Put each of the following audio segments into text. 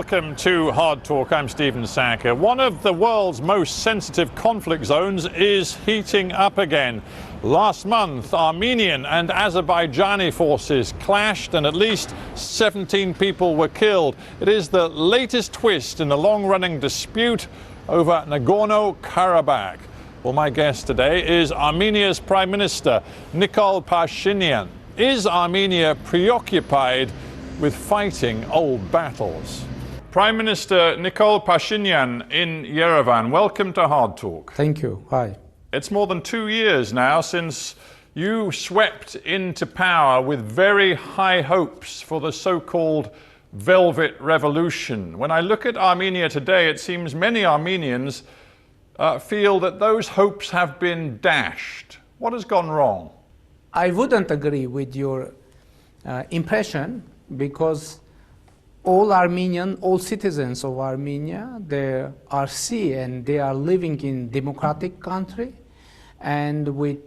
Welcome to Hard Talk. I'm Stiven Sakur. One of the world's most sensitive conflict zones is heating up again. Last month, Armenian and Azerbaijani forces clashed and at least 17 people were killed. It is the latest twist in the long-running dispute over Nagorno-Karabakh. Well, my guest today is Armenia's Prime Minister, Nikol Pašinyan. Is Armenia preoccupied with fighting old battles? Prime Minister Nikol Pašinyan in Yerevan, welcome to Hard Talk. Thank you. Hi. It's more than 2 years now since you swept into power with very high hopes for the so-called Velvet Revolution. When I look at Armenia today, it seems many Armenians feel that those hopes have been dashed. What has gone wrong? I wouldn't agree with your impression, because all citizens of Armenia, they are free and they are living in democratic country. And in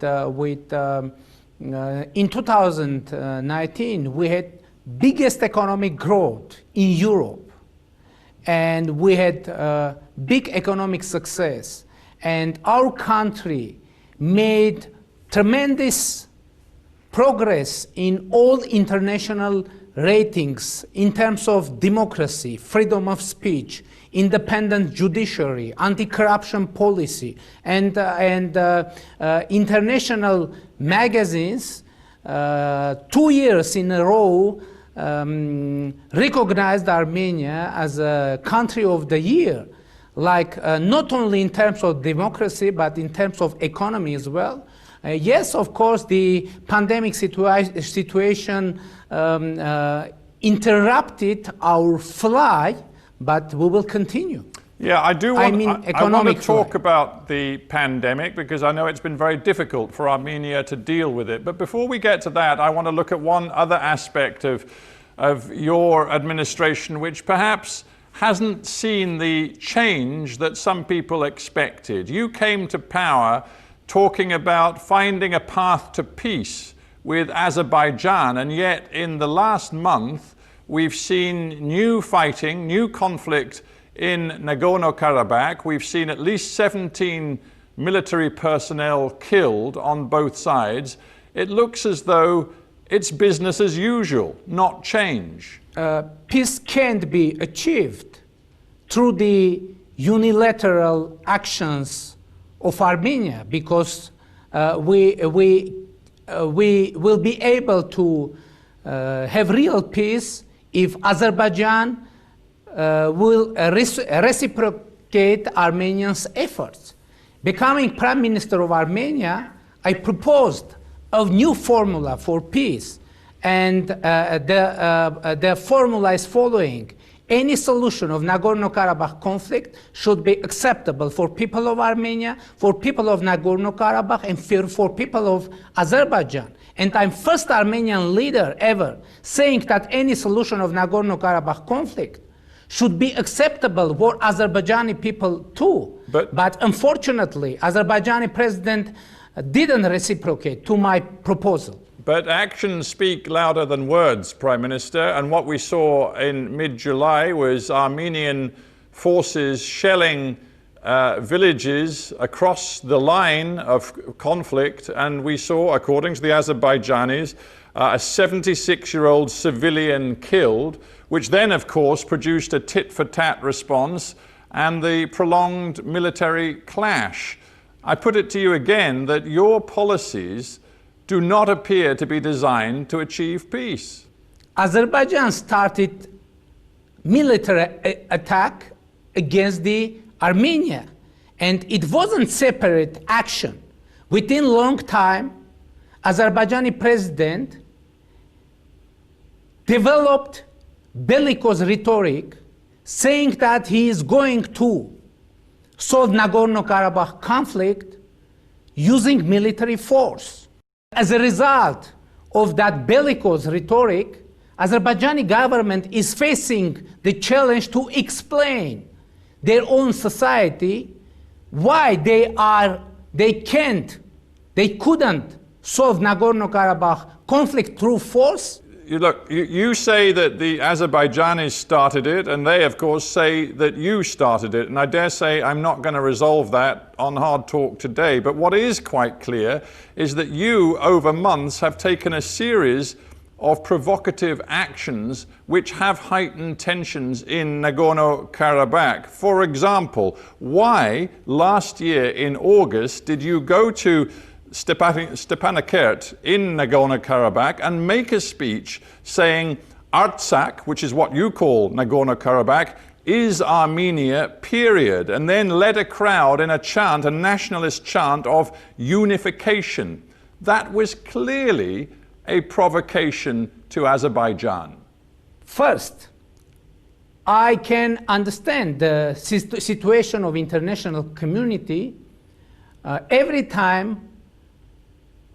2019, we had biggest economic growth in Europe, and we had big economic success, and our country made tremendous progress in all international ratings in terms of democracy, freedom of speech, independent judiciary, anti-corruption policy, and international magazines 2 years in a row recognized Armenia as a country of the year, like not only in terms of democracy but in terms of economy as well. Yes, of course, the pandemic situation interrupted our flight, but we will continue. Yeah, I want to talk about the pandemic, because I know it's been very difficult for Armenia to deal with it. But before we get to that, I want to look at one other aspect of your administration, which perhaps hasn't seen the change that some people expected. You came to power talking about finding a path to peace with Azerbaijan, and yet in the last month we've seen new fighting, new conflict in Nagorno-Karabakh. We've seen at least 17 military personnel killed on both sides. It looks as though it's business as usual, not change. Peace can't be achieved through the unilateral actions of Armenia, because we will be able to have real peace if Azerbaijan will reciprocate Armenians' efforts. Becoming Prime Minister of Armenia, I proposed a new formula for peace, and the formula is following. Any solution of Nagorno-Karabakh conflict should be acceptable for people of Armenia, for people of Nagorno-Karabakh, and for people of Azerbaijan. And I'm first Armenian leader ever saying that any solution of Nagorno-Karabakh conflict should be acceptable for Azerbaijani people too. But unfortunately, Azerbaijani president didn't reciprocate to my proposal. But actions speak louder than words, Prime Minister, and what we saw in mid-July was Armenian forces shelling villages across the line of conflict, and we saw, according to the Azerbaijanis, a 76-year-old civilian killed, which then, of course, produced a tit-for-tat response and the prolonged military clash. I put it to you again that your policies do not appear to be designed to achieve peace. Azerbaijan started military attack against the Armenia, and it wasn't separate action. Within long time, Azerbaijani president developed bellicose rhetoric, saying that he is going to solve Nagorno-Karabakh conflict using military force. As a result of that bellicose rhetoric, Azerbaijani government is facing the challenge to explain their own society why they couldn't solve Nagorno-Karabakh conflict through force. you say that the Azerbaijanis started it, and they, of course, say that you started it. And I dare say I'm not going to resolve that on Hard Talk today. But what is quite clear is that you, over months, have taken a series of provocative actions which have heightened tensions in Nagorno-Karabakh. For example, why last year in August did you go to Stepanakert in Nagorno-Karabakh and make a speech saying Artsakh, which is what you call Nagorno-Karabakh, is Armenia, period, and then led a crowd in a chant, a nationalist chant of unification? That was clearly a provocation to Azerbaijan. First, I can understand the situation of international community every time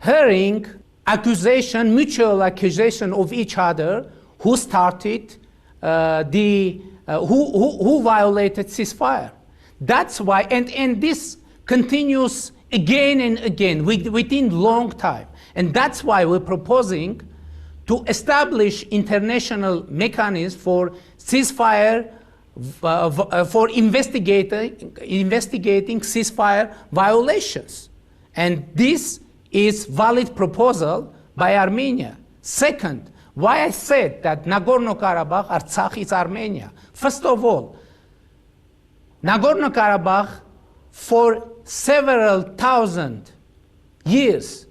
hearing mutual accusation of each other, who started, who violated ceasefire. That's why, and this continues again and again within long time. And that's why we're proposing to establish international mechanisms for ceasefire, for investigating ceasefire violations. And this is valid proposal by Armenia. Second, why I said that Nagorno-Karabakh, Artsakh is Armenia. First of all, Nagorno-Karabakh for several thousand years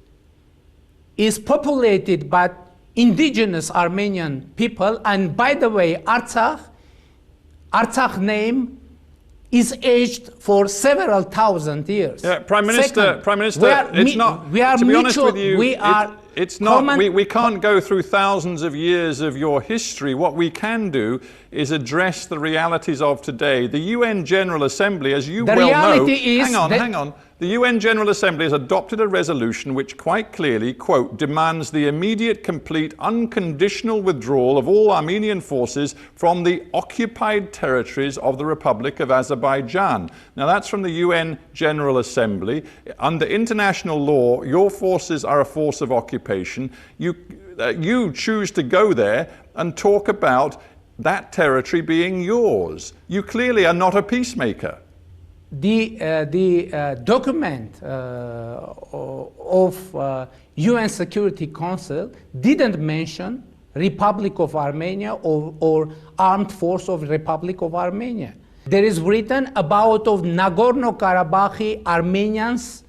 is populated by indigenous Armenian people, and by the way, Artsakh name is aged for several thousand years. Yeah, Prime Minister, it's not. We are to be honest mutual, with you, it's not. We can't go through thousands of years of your history. What we can do is address the realities of today. The UN General Assembly, as you well know, hang on. The UN General Assembly has adopted a resolution which quite clearly, quote, demands the immediate, complete, unconditional withdrawal of all Armenian forces from the occupied territories of the Republic of Azerbaijan. Now that's from the UN General Assembly. Under international law, your forces are a force of occupation. You choose to go there and talk about that territory being yours. You clearly are not a peacemaker. The document of UN Security Council didn't mention Republic of Armenia or Armed Force of Republic of Armenia. There is written about of Nagorno-Karabakh Armenians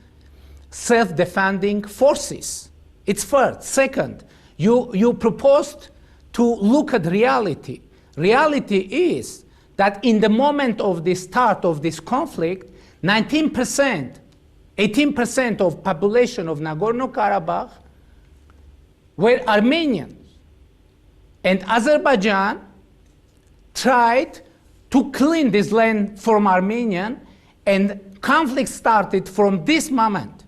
self-defending forces. It's first. Second, you proposed to look at reality. Reality is that in the moment of the start of this conflict, 18% of population of Nagorno-Karabakh were Armenians. And Azerbaijan tried to clean this land from Armenian, and conflict started from this moment.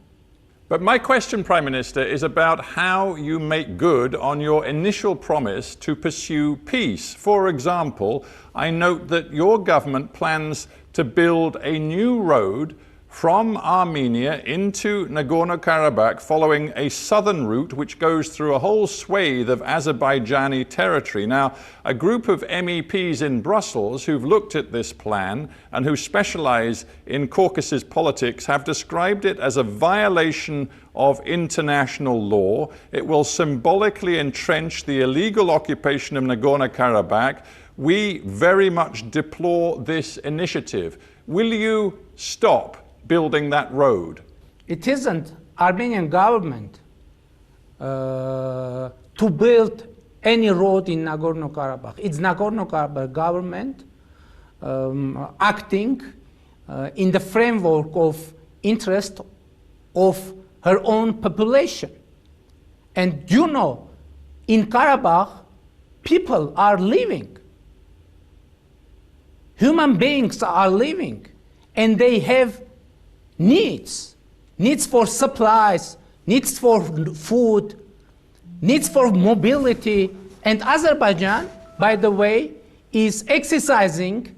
But my question, Prime Minister, is about how you make good on your initial promise to pursue peace. For example, I note that your government plans to build a new road from Armenia into Nagorno-Karabakh following a southern route which goes through a whole swathe of Azerbaijani territory. Now, a group of MEPs in Brussels who've looked at this plan and who specialize in Caucasus politics have described it as a violation of international law. It will symbolically entrench the illegal occupation of Nagorno-Karabakh. We very much deplore this initiative. Will you stop building that road? It isn't Armenian government to build any road in Nagorno-Karabakh. It's Nagorno-Karabakh government acting in the framework of interest of her own population. And you know, in Karabakh, people are living. Human beings are living, and they have needs for supplies, needs for food, needs for mobility. And Azerbaijan, by the way, is exercising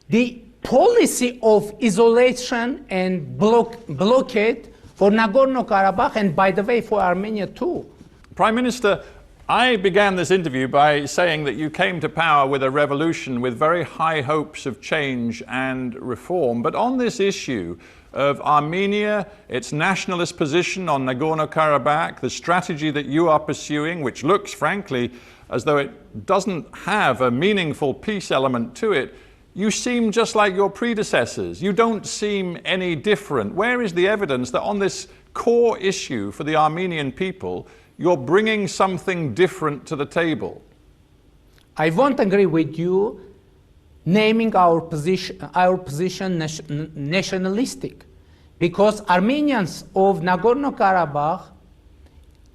the policy of isolation and blockade for Nagorno-Karabakh, and by the way, for Armenia too. Prime Minister, I began this interview by saying that you came to power with a revolution with very high hopes of change and reform. But on this issue of Armenia, its nationalist position on Nagorno-Karabakh, the strategy that you are pursuing, which looks, frankly, as though it doesn't have a meaningful peace element to it, you seem just like your predecessors. You don't seem any different. Where is the evidence that on this core issue for the Armenian people, you're bringing something different to the table? I won't agree with you naming our position nationalistic, because Armenians of Nagorno-Karabakh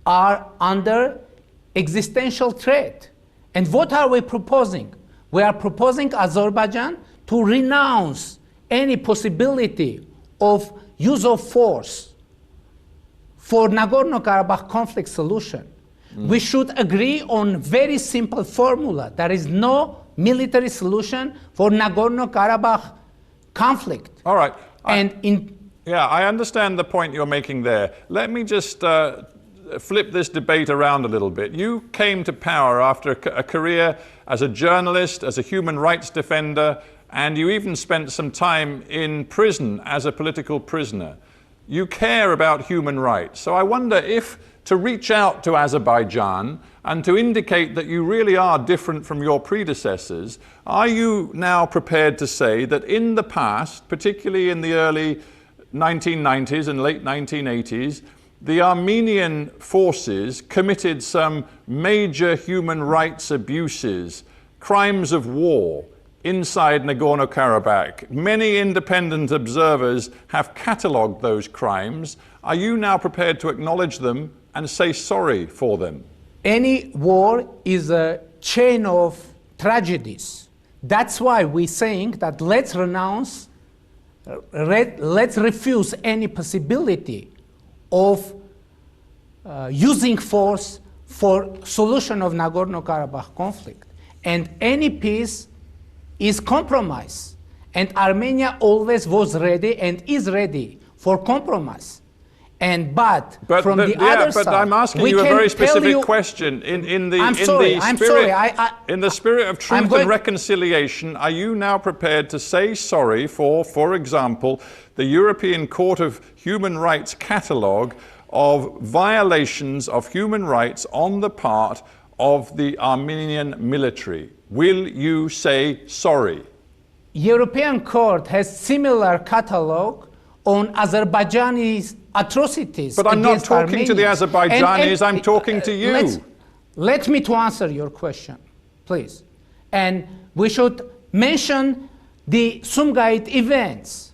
are under existential threat. And what are we proposing? We are proposing Azerbaijan to renounce any possibility of use of force for Nagorno-Karabakh conflict solution. We should agree on very simple formula. There is no military solution for Nagorno-Karabakh conflict. All right. Yeah, I understand the point you're making there. Let me just flip this debate around a little bit. You came to power after a career as a journalist, as a human rights defender, and you even spent some time in prison as a political prisoner. You care about human rights. So I wonder if, to reach out to Azerbaijan and to indicate that you really are different from your predecessors, are you now prepared to say that in the past, particularly in the early 1990s and late 1980s, the Armenian forces committed some major human rights abuses, crimes of war inside Nagorno-Karabakh? Many independent observers have catalogued those crimes. Are you now prepared to acknowledge them and say sorry for them? Any war is a chain of tragedies. That's why we're saying that let's refuse any possibility of using force for solution of Nagorno-Karabakh conflict. And any peace is compromise. And Armenia always was ready and is ready for compromise. But from the other side, I'm asking you a very specific question. In the spirit of truth and reconciliation, are you now prepared to say sorry for example, the European Court of Human Rights catalogue of violations of human rights on the part of the Armenian military? Will you say sorry? European Court has similar catalogue on Azerbaijani atrocities. But I'm not talking to the Azerbaijanis, I'm talking to you. Let me to answer your question, please. And we should mention the Sumgait events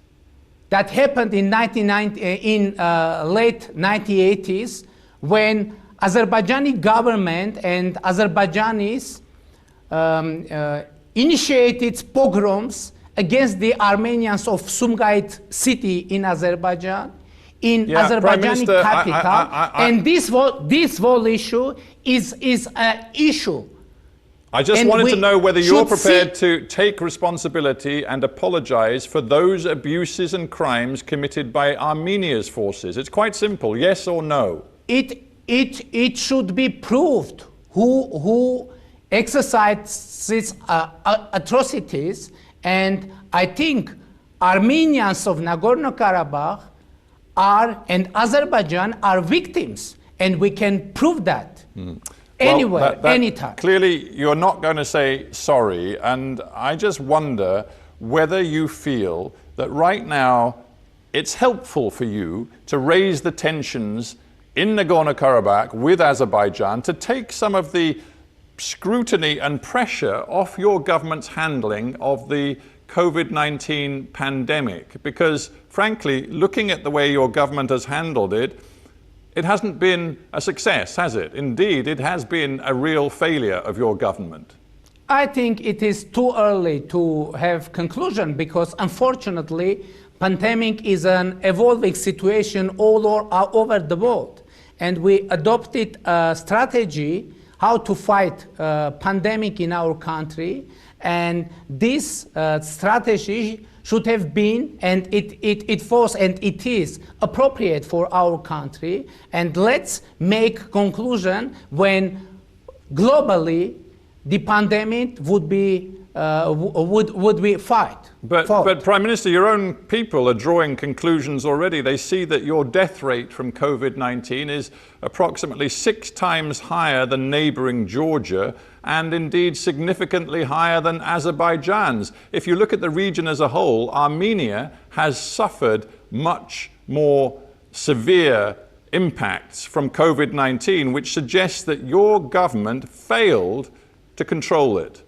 that happened in late 1980s, when Azerbaijani government and Azerbaijanis initiated pogroms against the Armenians of Sumgait city in Azerbaijan, in Azerbaijani capital, and this whole issue is an issue. I just wanted to know whether you're prepared to take responsibility and apologize for those abuses and crimes committed by Armenia's forces. It's quite simple, yes or no. It should be proved who exercises atrocities, and I think Armenians of Nagorno-Karabakh and Azerbaijan are victims, and we can prove that. Anywhere, anytime. Clearly, you're not going to say sorry, and I just wonder whether you feel that right now it's helpful for you to raise the tensions in Nagorno-Karabakh with Azerbaijan to take some of the scrutiny and pressure off your government's handling of the COVID-19 pandemic. Because, frankly, looking at the way your government has handled it, it hasn't been a success, has it? Indeed, it has been a real failure of your government. I think it is too early to have conclusion, because unfortunately, pandemic is an evolving situation all over the world. And we adopted a strategy how to fight pandemic in our country. And this strategy should have been, and it was and it is appropriate for our country. And let's make conclusion when globally the pandemic would be fought. But Prime Minister, your own people are drawing conclusions already. They see that your death rate from COVID-19 is approximately 6 times higher than neighboring Georgia, and indeed significantly higher than Azerbaijan's. If you look at the region as a whole, Armenia has suffered much more severe impacts from COVID-19, which suggests that your government failed to control it.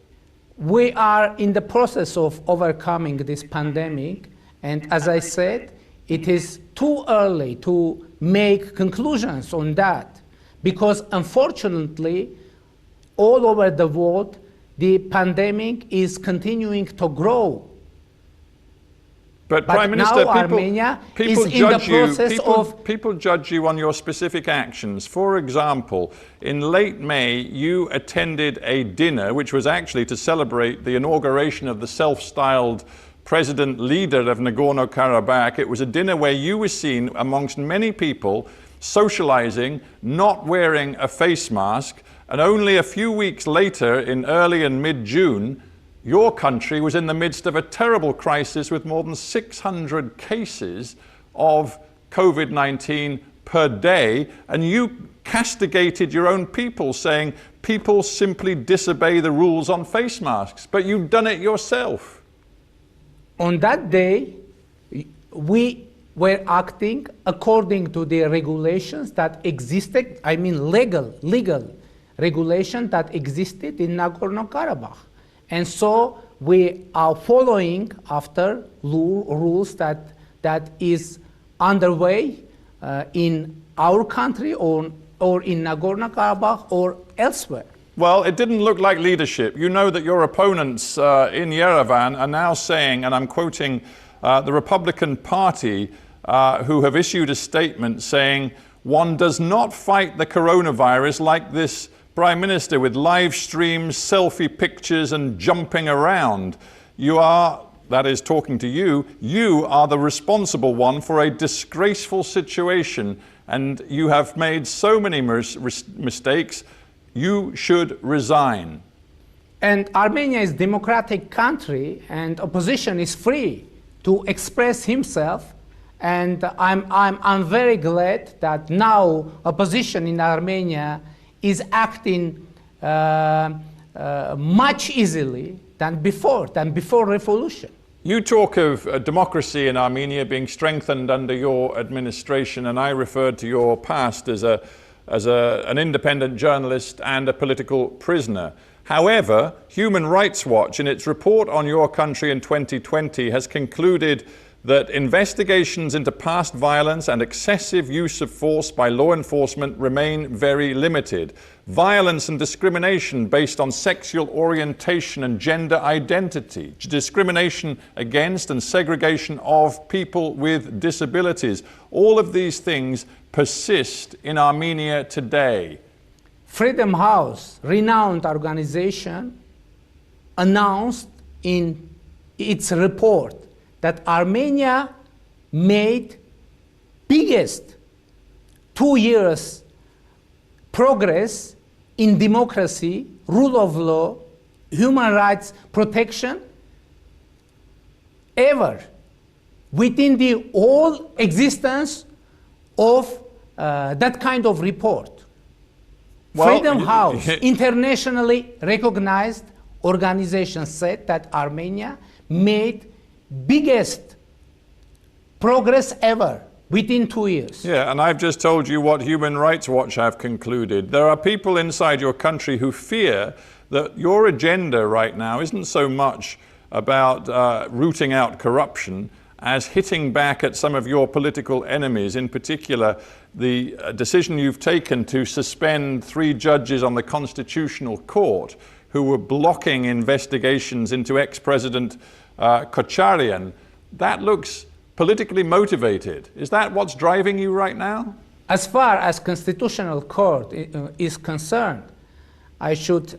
We are in the process of overcoming this pandemic, and as I said, it is too early to make conclusions on that, because unfortunately, all over the world, the pandemic is continuing to grow. But Prime Minister, now Armenia is in the process of... People judge you on your specific actions. For example, in late May, you attended a dinner, which was actually to celebrate the inauguration of the self-styled president leader of Nagorno-Karabakh. It was a dinner where you were seen amongst many people socializing, not wearing a face mask, and only a few weeks later, in early and mid-June, your country was in the midst of a terrible crisis with more than 600 cases of COVID-19 per day, and you castigated your own people, saying people simply disobey the rules on face masks, but you've done it yourself. On that day, we were acting according to the regulations that existed, I mean legal regulation that existed in Nagorno-Karabakh. And so we are following after rules that is underway in our country or in Nagorno-Karabakh or elsewhere. Well, it didn't look like leadership. You know that your opponents in Yerevan are now saying, and I'm quoting the Republican Party, who have issued a statement saying, one does not fight the coronavirus like this Prime Minister, with live streams, selfie pictures and jumping around. You are, that is talking to you are the responsible one for a disgraceful situation, and you have made so many mistakes. You should resign. And Armenia is a democratic country, and opposition is free to express himself. And I'm very glad that now opposition in Armenia is acting much easily than before revolution. You talk of democracy in Armenia being strengthened under your administration, and I referred to your past as an independent journalist and a political prisoner. However, Human Rights Watch, in its report on your country in 2020, has concluded that investigations into past violence and excessive use of force by law enforcement remain very limited. Violence and discrimination based on sexual orientation and gender identity, discrimination against and segregation of people with disabilities, all of these things persist in Armenia today. Freedom House, renowned organization, announced in its report that Armenia made biggest 2 years progress in democracy, rule of law, human rights protection ever within the whole existence of that kind of report. Well, Freedom House, internationally recognized organization, said that Armenia made biggest progress ever within 2 years. Yeah, and I've just told you what Human Rights Watch have concluded. There are people inside your country who fear that your agenda right now isn't so much about rooting out corruption as hitting back at some of your political enemies, in particular the decision you've taken to suspend 3 judges on the Constitutional Court who were blocking investigations into ex-President Kocharyan. That looks politically motivated. Is that what's driving you right now? As far as Constitutional Court is concerned, I should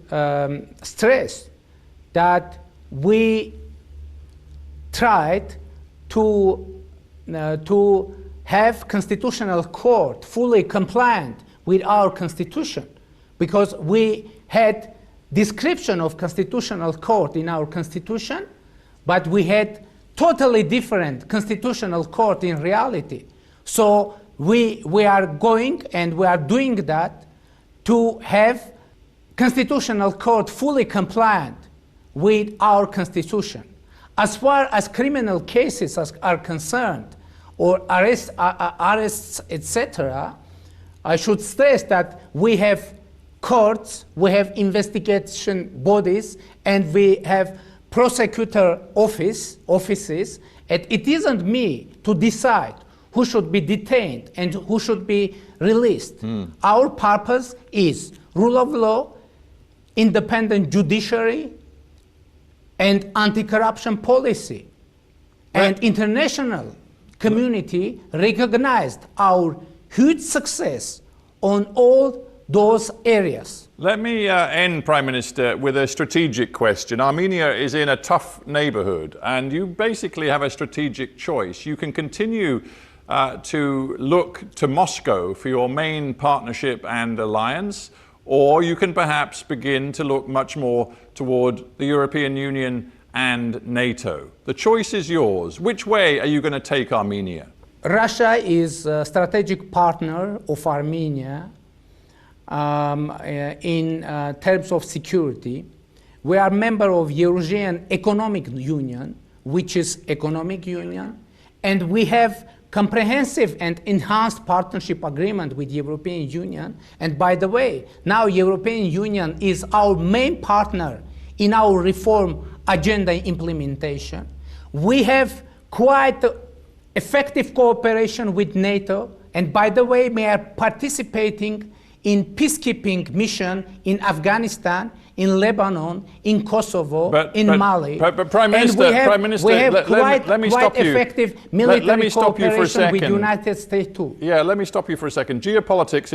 stress that we tried to have Constitutional Court fully compliant with our Constitution because we had description of constitutional court in our constitution, but we had totally different constitutional court in reality. So we are going and we are doing that to have constitutional court fully compliant with our constitution. As far as criminal cases are concerned, or arrests, etc., I should stress that we have courts, we have investigation bodies, and we have prosecutor offices, and it isn't me to decide who should be detained and who should be released. Our purpose is rule of law, independent judiciary, and anti-corruption policy. And international community recognized our huge success on all those areas. Let me end, Prime Minister, with a strategic question. Armenia is in a tough neighborhood, and you basically have a strategic choice. You can continue to look to Moscow for your main partnership and alliance, or you can perhaps begin to look much more toward the European Union and NATO. The choice is yours. Which way are you going to take Armenia? Russia is a strategic partner of Armenia in terms of security. We are member of Eurasian Economic Union, which is economic union, and we have comprehensive and enhanced partnership agreement with European Union. And by the way, now European Union is our main partner in our reform agenda implementation. We have quite effective cooperation with NATO, and by the way, we are participating in peacekeeping mission in Afghanistan, in Lebanon, in Kosovo, Mali. But Prime Minister, we have let me stop you. Effective military let me stop you for a cooperation with second. United States too. Yeah, let me stop you for a second. Geopolitics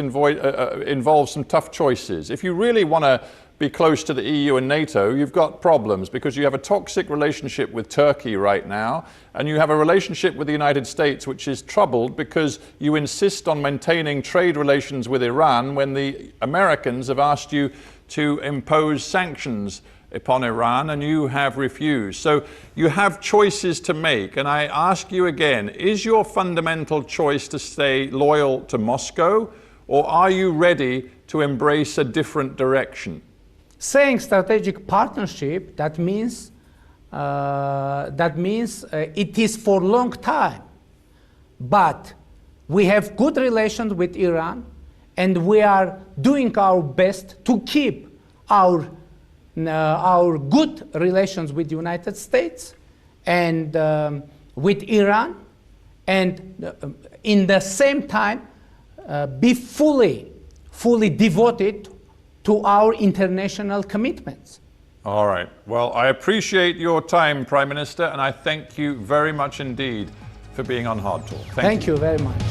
involves some tough choices. If you really want to be close to the EU and NATO, you've got problems because you have a toxic relationship with Turkey right now, and you have a relationship with the United States which is troubled because you insist on maintaining trade relations with Iran when the Americans have asked you to impose sanctions upon Iran and you have refused. So you have choices to make, and I ask you again, is your fundamental choice to stay loyal to Moscow, or are you ready to embrace a different direction? Saying strategic partnership, that means it is for long time. But we have good relations with Iran, and we are doing our best to keep our good relations with the United States and with Iran, and in the same time be fully devoted to our international commitments. All right. Well, I appreciate your time, Prime Minister, and I thank you very much indeed for being on Hardtalk. Thank you very much.